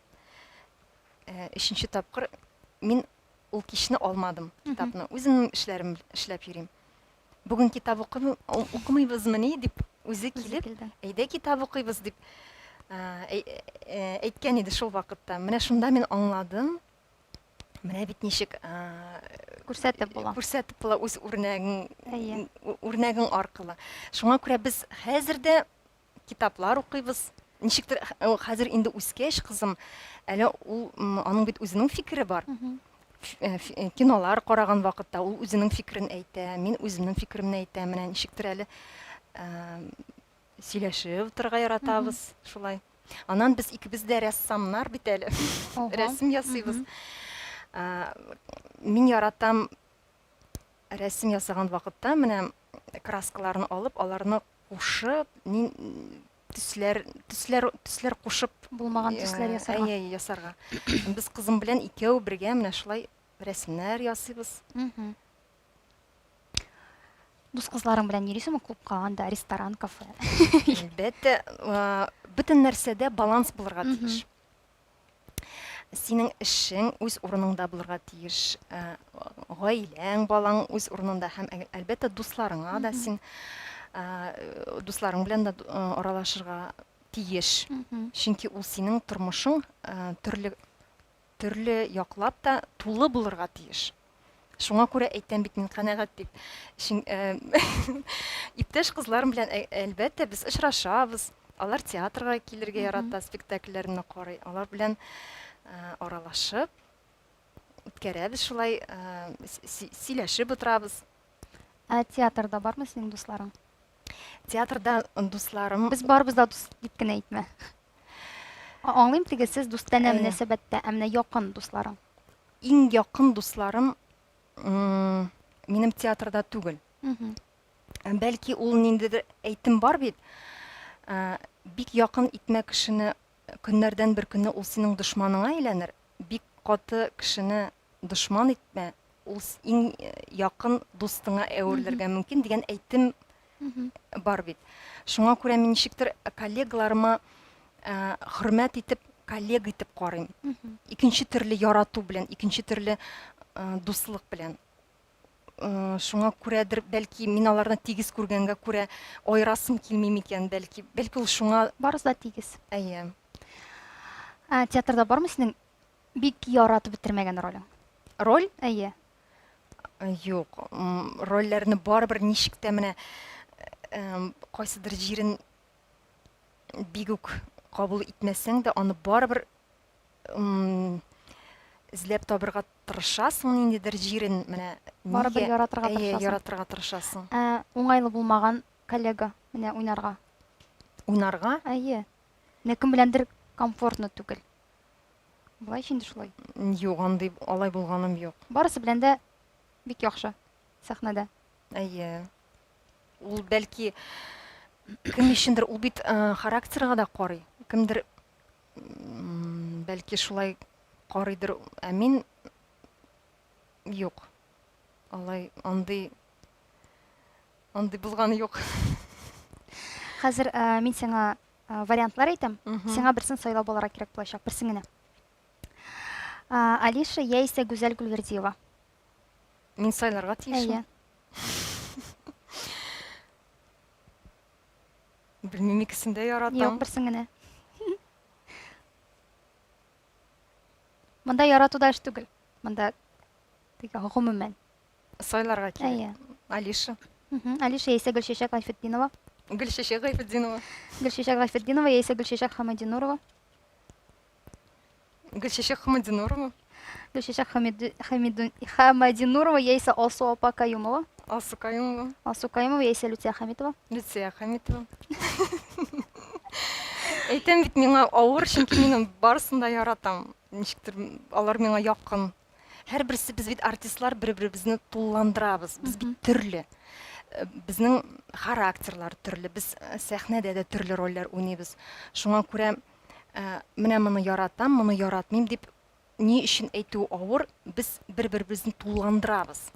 3нче тапкыр мин ул кичне алмадым китапны. Үземнең эшләрем эшләп йөрим. Бүген китап укымыйбызмы ни дип үзе килеп, әйдә китап укыйбыз дип әйткән иде шул вакытта. Менә шунда мин аңладым. Менә бит ничек күрсәтеп була. Күрсәтеп була үз үрнәгең аркылы. Шуңа күрә без хәзер дә китаплар укыйбыз. Ничектер хәзер инде үскәч кызым, әле ул аның бит үзенең фикере бар. Кинолар караган вакытта ул үзенең фикерен әйтә, мин үземнең фикеремне әйтәм. Менә ничектер әле сөйләшеп утырга яратабыз, шулай. Аннан без икебез дә рәссамнар бит әле. Рәсем ясыйбыз. Мин яратам рәсем ясаган вакытта, менә краскаларны алып, аларны кушып, төсләр кушып булмаган төсләр ясарга. Ясарга. Без кызым белән икәү бергә менә шулай рәсемнәр ясыйбыз. Дус кызларың белән йөрисеңме клубка, анда ресторан, кафе? Әлбәттә, бөтен нәрсәдә баланс булырга тиеш. Синең эшең үз урынында булырга тиеш. Гаиләң, балаң үз урынында һәм әлбәттә дусларыңа да син дусларың белән дә аралашырга тиеш. Чөнки ул синең тормышың төрле яклап та тулы булырга тиеш. Шуңа күрә әйтәм бит мин канәгать дип. Иптәш кызларым белән әлбәттә без очрашабыз. Алар театрга килергә ярата, спектакльләрне карый. Алар белән аралашып үткәрәбез шулай, сөйләшеп утырабыз. Театрда бармы синең дусларың? Театрда дусларым Без барбыз да дус дип кенә әйтмә. Аңлыйм теге сез дустана Әйе. мөнәсәбәттә, әмма якын дусларың. иң якын дусларым минем театрда түгел. Бәлки ул ниндидер әйтем бар бит. Бик якын итмә кешене көннәрдән бер көнне ул синең дошманыңа әйләнер. Бик каты кешене дошман итмә, ул иң якын дустыңа әверләргә мөмкин дигән әйтем бар бит. Шуңа күрә мин ничектер коллегаларыма хөрмәт итеп, коллега итеп карыйм. Икенче төрле ярату белән, икенче төрле дуслык белән. Шуңа күрәдер, бәлки мин аларны тигез күргәнгә күрә айрасым килми микән, бәлки ул шуңа. Барысы да тигез. Әйе. Театрда бармы синең бик яратып бетермәгән ролең? Роль? Әйе. Юк, рольләрне барыбер ничек тә менә кайсыдыр җирен бик үк кабул итмәсәң дә, аны барыбер эзләп табырга тырышасың, ниндидер җирен менә. Барыбер яратырга тырышасың. Яратырга тырышасың. Уңайлы булмаган коллега менә уйнарга. Уйнарга? Әйе. Кем беләндер комфортны түгел. Булай инде шулай. Юк, андый алай булганым юк. Барысы белән дә бик яхшы сәхнәдә. Әйе. Ул бәлки кем өчендер ул бит характерга да карый. Кемдер бәлки шулай карыйдыр. Мин юк. Алай андый булганы юк. Хәзер мин сиңа вариантлар әйтәм. Сиңа берсен сайлап алырга кирәк булачак, берсен генә. Алиша яисә Гүзәл Гөлвердиева. Мин сайларга тиешме? Әйе. Белмим, икесен дә яратам. Юк, берсен генә. Монда ярату да эш түгел. Монда теге гомумән. Сайларга кирәк. Әйе. Алиша. Алиша яисә Гөлчәчәк Гайфетдинова. Гөлчәчәк Гайфетдинова. Гөлчәчәк Гайфетдинова яисә Гөлчәчәк Хамадинурова. Гөлчәчәк Хамадинурова. Гөлчәчәк Хамадинурова яисә Алсу апа Каюмова. Алсу Каюмова. Алсу Каюмова яисә Люция Хамитова. Люция Хамитова. Әйтәм бит, миңа авыр, чөнки мин барысын да яратам. Ничектер алар миңа якын. Һәрберсе без бит артистлар бер-беребезне тулландырабыз. Без бит төрле. Безнең характерлар төрле. Без сәхнәдә дә төрле рольләр уйныйбыз. Шуңа күрә менә моны яратам, моны яратмыйм дип ни өчен әйтү авыр. Без бер-беребезне тулландырабыз.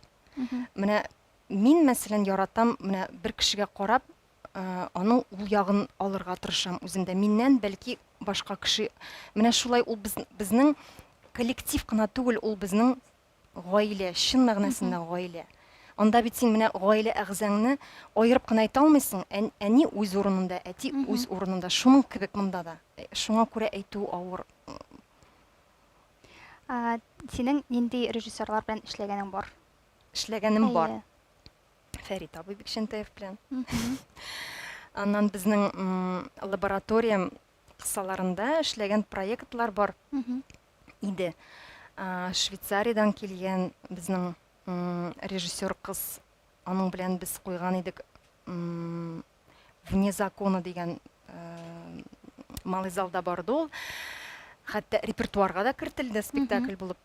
Менә мин мәсәлән яратам, менә бер кешегә карап, аның ул ягын алырга тырышам үземдә. Миннән бәлки башка кеше. Менә шулай ул безнең коллектив кына түгел, ул безнең гаилә, чын мәгънәсендә гаилә. Анда бит син менә гаилә әгъзаңны аерып кына әйтә алмыйсың. Әни үз урынында, әти үз урынында. Шуның кебек монда да. Шуңа күрә әйтү авыр. Синең нинди режиссерлар белән эшләгәнең бар? Эшләгәнем бар. Фәрит абый Бикшентаев белән. Аннан безнең лаборатория кысаларында эшләгән проектлар бар иде. Швейцариядән килгән безнең режиссер кыз, аның белән без куйган идек «Вне закона» дигән малый залда барды ул. Хәтта репертуарга да кертелде, спектакль булып.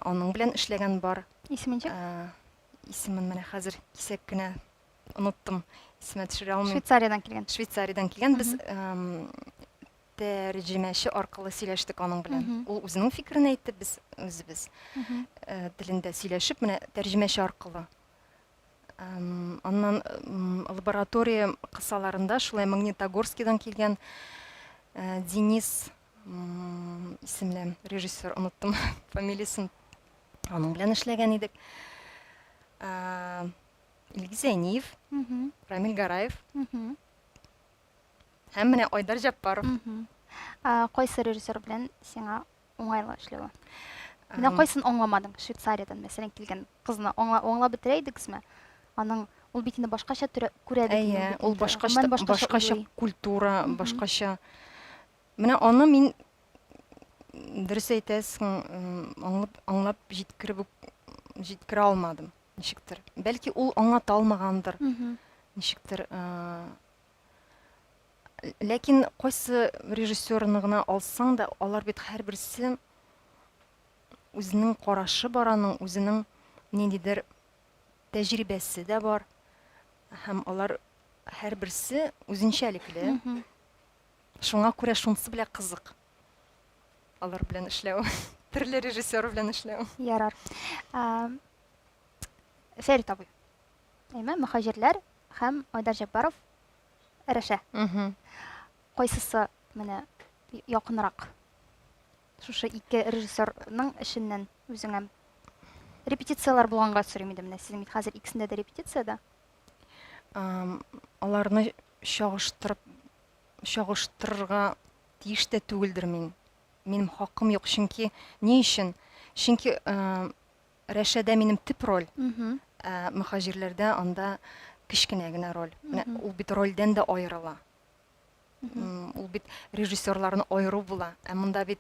Аның белән эшләгән бар. Исемен ничек? Исемен менә хәзер кисәк кенә оныттым. Исемә төшерә алмыйм. Швейцариядән килгән. Швейцариядән килгән. Без тәрҗемәче аркылы сөйләштек аның белән. Ул үзенең фикерен әйтте, без үзебез телендә сөйләшеп, менә тәрҗемәче аркылы. Аннан лаборатория кысаларында шулай Магнитогорскидан килгән Денис исемле режиссер, оныттым фамилиясын. Аның белән эшләгән идек. Илгиз Әниев, Рамил Гараев. Һәм менә Айдар Җаппаров. Кайсы режиссер белән сиңа уңайлы эшләү? Менә кайсын аңламадың? Швейцариядән мәсәлән килгән кызны аңлап бетерә идегезме? Аның Ул бит инде башкача күрә бит инде, Әйе, бит ул инде. башкача Гомумән башкача уйлый. культура, башкача. Менә аны мин дөрес әйтәсең, аңлап җиткерә алмадым. Ничектер. Бәлки ул аңлата алмагандыр. Мгм. Ничектер. Ләкин кайсы режиссерны гына алсаң да, алар бит һәрберсе үзенең карашы бар, аның үзенең ниндидер тәҗрибәсе дә бар. Һәм алар һәрберсе үзенчәлекле. Мгм. Шуңа күрә шунысы белән кызык. Алар белән эшләү. Төрле режиссер белән эшләү. Ярар. Фәрит абый. Әйме, мөхаҗирләр һәм Айдар Җаббаров эрешә. Кайсысы менә якынрак? Шушы ике режиссерның эшеннән үзеңә репетициялар булганга сорыйм иде менә. Сезнең бит хәзер икесендә дә репетициядә. Аларны чагыштырырга тиеш тә түгелдер мин. Минем хакым юк, чөнки ни өчен? Чөнки Рәшәдә минем төп роль, мөхаҗирләрдә анда кечкенә генә роль. Менә ул бит рольдән дә аерыла. Ул бит режиссерларны аеру була. Ә монда бит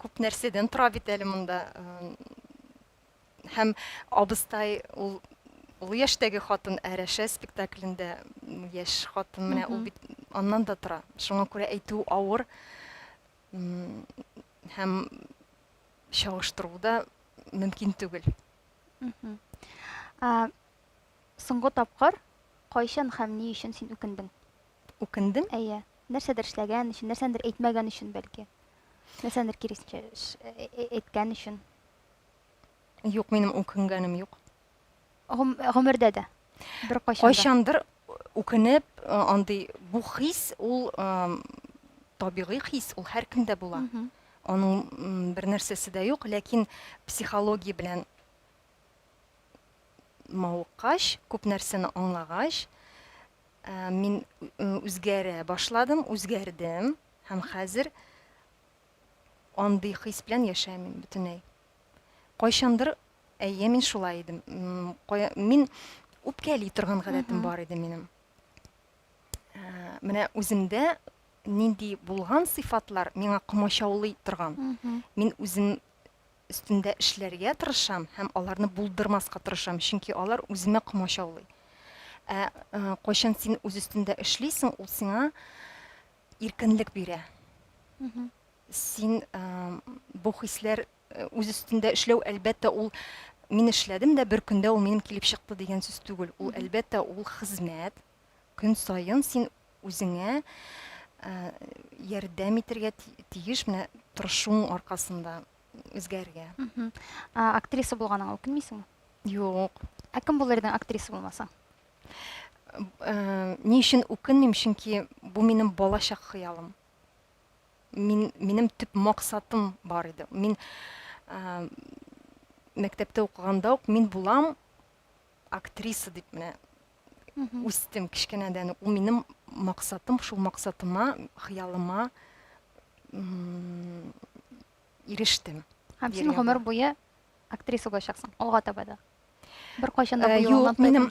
күп нәрсәдән тора бит әле монда. Һәм абыстай ул яшьтәге хатын Рәшә спектаклендә яшь хатын, менә ул бит аннан да тора. Шуңа күрә әйтү авыр. Һәм чагыштыру да мөмкин түгел. Соңгы тапкыр кайчан һәм ни өчен син үкендең? Үкендем. Әйе. Нәрсәдер эшләгән өчен, нәрсәдер әйтмәгән өчен бәлки. Нәрсәдер киресенчә әйткән өчен. Юк, минем үкенгәнем юк. Гомердә дә. Бер кайчан. Кайчандыр үкенеп, андый бу хис, ул табигый хис, ул һәркемдә була. Аның бер нәрсәсе дә юк, ләкин психология белән мавыккач, күп нәрсәне аңлагач, мин үзгәрә башладым, үзгәрдем һәм хәзер андый хис белән яшәмим бөтенләй. Кайчандыр әйе, мин шулай идем. Мин үпкәли торган гадәтем бар иде минем. Менә үземдә нинди булган сыйфатлар миңа комачаулый торган. Мин үзем өстендә эшләргә тырышам һәм аларны булдырмаска тырышам, чөнки алар үземә комачаулый. Кайчан син үз өстендә эшлисең, ул сиңа иркенлек бирә. Син бу хисләр үз өстендә эшләү, әлбәттә, ул мин эшләдем дә бер көндә ул минем килеп чыкты дигән сүз түгел. Ул әлбәттә ул хезмәт. Көн саен син үзеңә ярдәм итәргә тиеш, менә тырышуың аркасында үзгәргә. Актриса булганыңа үкенмисеңме? Юк. Кем булыр идең актриса булмаса? Ни өчен үкенмим? Чөнки бу минем балачак хыялым. Минем төп максатым бар иде. Мин мәктәптә укыганда ук мин булам актриса дип менә үстем кичкенәдән. Ул минем максатым, шул максатыма, хыялыма ирештем. Һәм син гомер буе актриса булачаксың, алга таба да. Бер кайчан да бу юлдан минем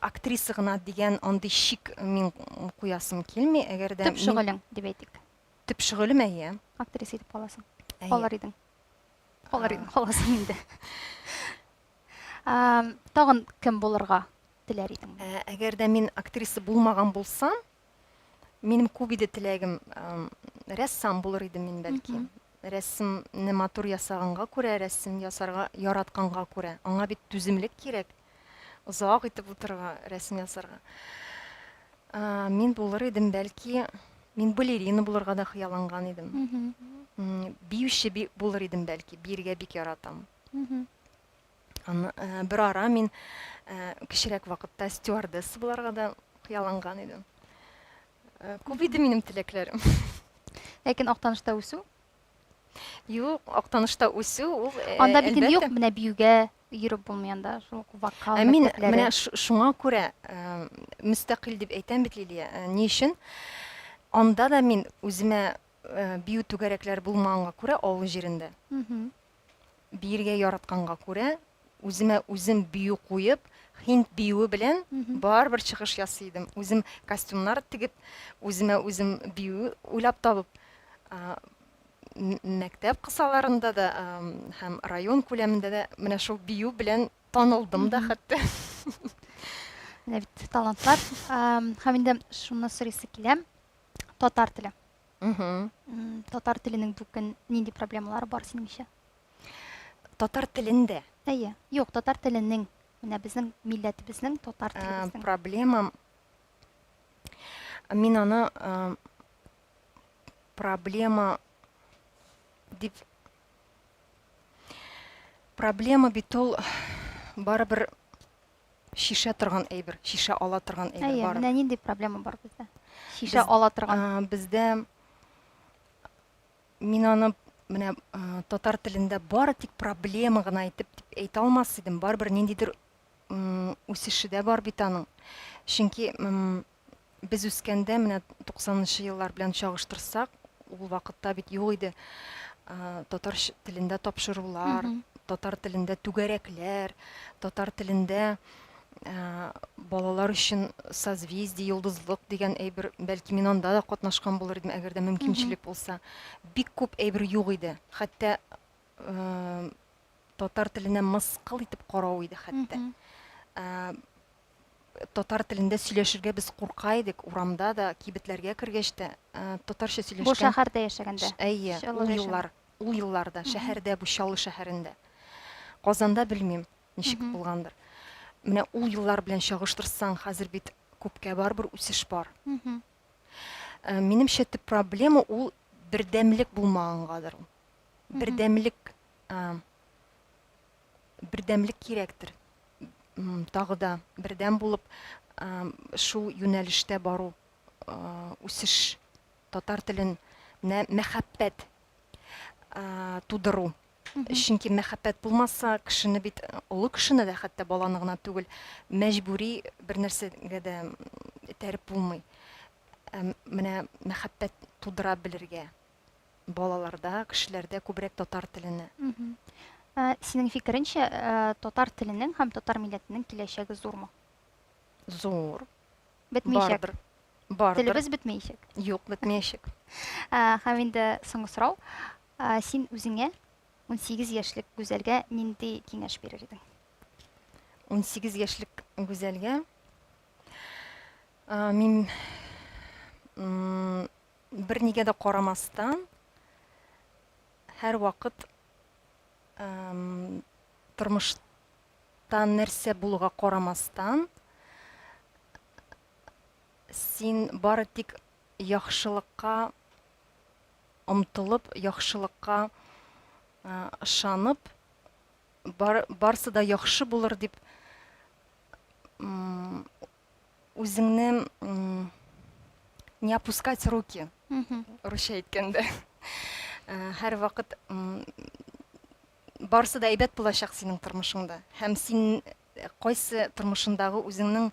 актриса гына дигән андый шик мин куясым килми, әгәр дә төп шөгылең дип әйтик. Төп шөгылем әйе. Актриса итеп каласың. Калыр идең. Каласың инде. Тагын кем булырга теләр идең? Әгәр дә мин актриса булмаган булсам, минем күп иде теләгем, рәссам булыр идем мин бәлки. Рәсемне матур ясаганга күрә, рәсем ясарга яратканга күрә. Аңа бит түземлек кирәк. Озак итеп утырырга, рәсем ясарга. Мин булыр идем бәлки, мин балерина булырга да хыялланган идем. Биюче булыр идем бәлки, биергә бик яратам. Бер ара мин кечерәк вакытта стюардесса булырга да хыялланган идем. Күп иде минем теләкләрем. Ләкин Актанышта үсү? Юк, Актанышта үсү, ул анда бит инде юк, менә биюгә йөреп булмаянда, шул вокал мәктәпләре. Менә шуңа күрә мөстәкыйль дип әйтәм бит, Лилия. Ни өчен? Анда да мин үземә бию түгәрәкләр булмаганга күрә, авыл җирендә. Биергә яратканга күрә, үземә үзем бию куеп, Hind биюе белән Мгм. барбер чыгыш ясый идем. Үзем костюмнар тигеп, үзем бию уйлап табып, а, мәктәп кысаларында да һәм район күләмендә дә менә шул бию белән танылдым да Мгм. хәтта. Менә бит талантлар. Һәм инде шуны сорыйсы килә. Татар теле. Мгм. Татар теленең бүген нинди проблемалары бар синеңчә? Татар телендә Әйе. Юк, татар теленең. Менә безнең милләтебезнең татар телебезнең. проблема, мин аны проблема дип, проблема бит ул барыбер шиша торган әйбер, шиша ала торган әйбер Әйе, бар. менә нинди проблема бар бездә? Шиша Без- ала торган. Бездә мин аны менә татар телендә бары тик проблема гына әйтеп дип әйтә алмас идем. Барыбер ниндидер үсеше дә бар бит аның. Чөнки без үскәндә менә 90-нчы еллар белән чагыштырсак, ул вакытта бит юк иде татар телендә тапшырулар, Мгм. татар телендә түгәрәкләр, татар телендә балалар өчен созвездие, йолдызлык дигән әйбер, бәлки мин анда да катнашкан булыр идем, әгәр дә мөмкинчелек булса. Бик күп әйбер юк иде. Хәтта татар теленә мыскыл итеп карау иде хәтта. Мгм. Татар телендә сөйләшергә без курка идек, урамда да, кибетләргә кергәч тә татарча Бу сөйләшкән. шәһәрдә яшәгәндә. Әйе, Чаллы ул яшәгән. еллар, ул елларда, Мгм. шәһәрдә, бу Чаллы шәһәрендә. Казанда белмим, ничек Мгм. булгандыр. Менә ул еллар белән чагыштырсаң, хәзер бит күпкә барбер үсеш бар. Мгм. Минемчә төп проблема ул бердәмлек булмагангадыр. Мгм. Бердәмлек кирәктер. Тагы да бердәм булып шул юнәлештә бару, үсеш, татар телен мәхәббәт тудыру. Мгм. Чөнки мәхәббәт булмаса, кешене бит, олы кешене дә, хәтта баланы гына түгел, мәҗбүри бер нәрсәгә дә этәреп булмый. Менә мәхәббәт тудыра белергә балаларда, кешеләрдә күбрәк татар телене. Мгм. Синең фикереңчә, татар теленең һәм татар милләтенең киләчәге зурмы? Зур, Бетмәйчәк. бардыр, бардыр. Телебез бетмәйчәк. Юк, бетмәячәк. Һәм инде соңгы сорау. Син үзеңә 18 яшьлек гүзәлгә нинди киңәш бирер идең? 18 яшьлек гүзәлгә мин бернигә дә карамастан, һәр вакыт тормышта нәрсә булуга карамастан, син бары тик яхшылыкка омтылып, яхшылыкка ышанып, барсы да яхшы булыр дип үзеңне не опускать руки, Мгм. русча әйткәндә. Һәр вакыт барсы да әйбәт булачак синең тормышыңда. Һәм син кайсы тормышындагы үзеңнең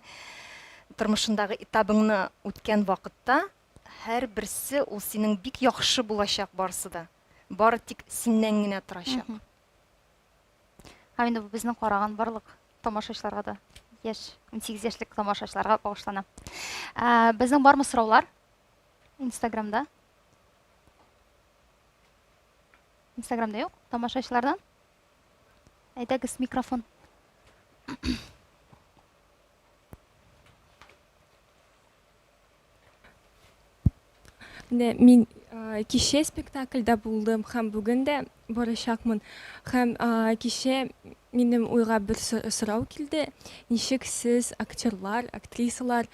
тормышындагы этабыңны үткән вакытта, һәр берсе ул синең бик яхшы булачак барсы да. Бары тик синнән генә торачак. Мгм. Һәм инде бу безнең караган барлык тамашачыларга да, 18 яшьлек тамашачыларга багышлана. Безнең бармы сораулар? Инстаграмда. Инстаграмда юк, тамашачылардан. Әйдәгез, микрофон. Мин кичә спектакльдә булдым һәм бүген дә барачакмын. Һәм кичә минем уйга бер сорау килде. Ничек сез, актерлар, актрисалар,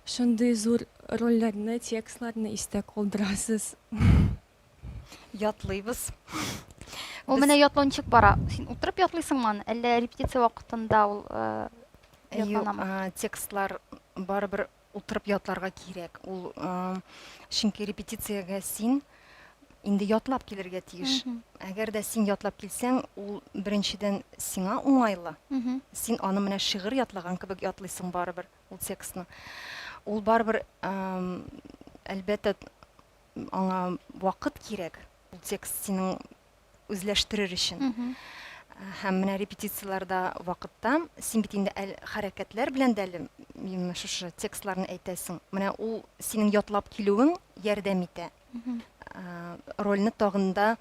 шундый зур рольләрне, текстларны истә калдырасыз? Ятлыйбыз. Ул менә ятлау ничек бара? Син утырып ятлыйсыңмы, әллә репетиция вакытында ул ятланамы? Текстлар барыбер утырып ятларга кирәк. Ул чөнки репетициягә син инде ятлап килергә тиеш. Мгм. Әгәр дә син ятлап килсәң, ул беренчедән сиңа уңайлы. Мгм. Син аны менә шигырь ятлаган кебек ятлыйсың барыбер ул текстны. Ул барыбер әлбәттә аңа вакыт кирәк. Ул текст синең үзләштерер өчен. Мгм. һәм менә репетицияларда вакытта син бит инде хәрәкәтләр белән дә шушы текстларны әйтәсең. Менә ул синең ятлап килүең ярдәм итә. Рольне тагында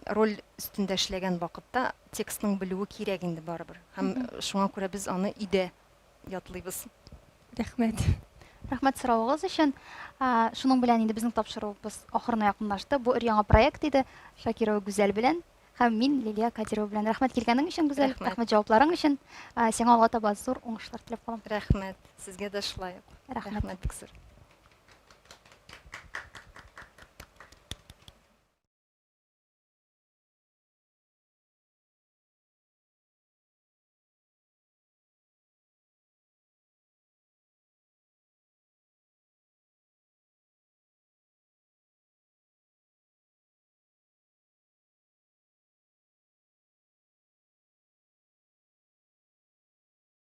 роль өстендә эшләгән вакытта текстның белүе кирәк инде барыбер. Һәм шуңа күрә без аны өйдә ятлыйбыз. Рәхмәт. Рәхмәт соравыгыз өчен. Шуның белән инде безнең тапшыруыбыз ахырына якынлашты. Бу өр-яңа проект иде. Шакирова Гүзәл белән һәм мин Лилия Кадирова белән. Рәхмәт килгәнең өчен, Гүзәл. Рәхмәт җавапларың өчен. Сиңа алга таба зур уңышлар теләп калам. Рәхмәт. Сезгә дә шулай. Рәхмәт. Бик зур.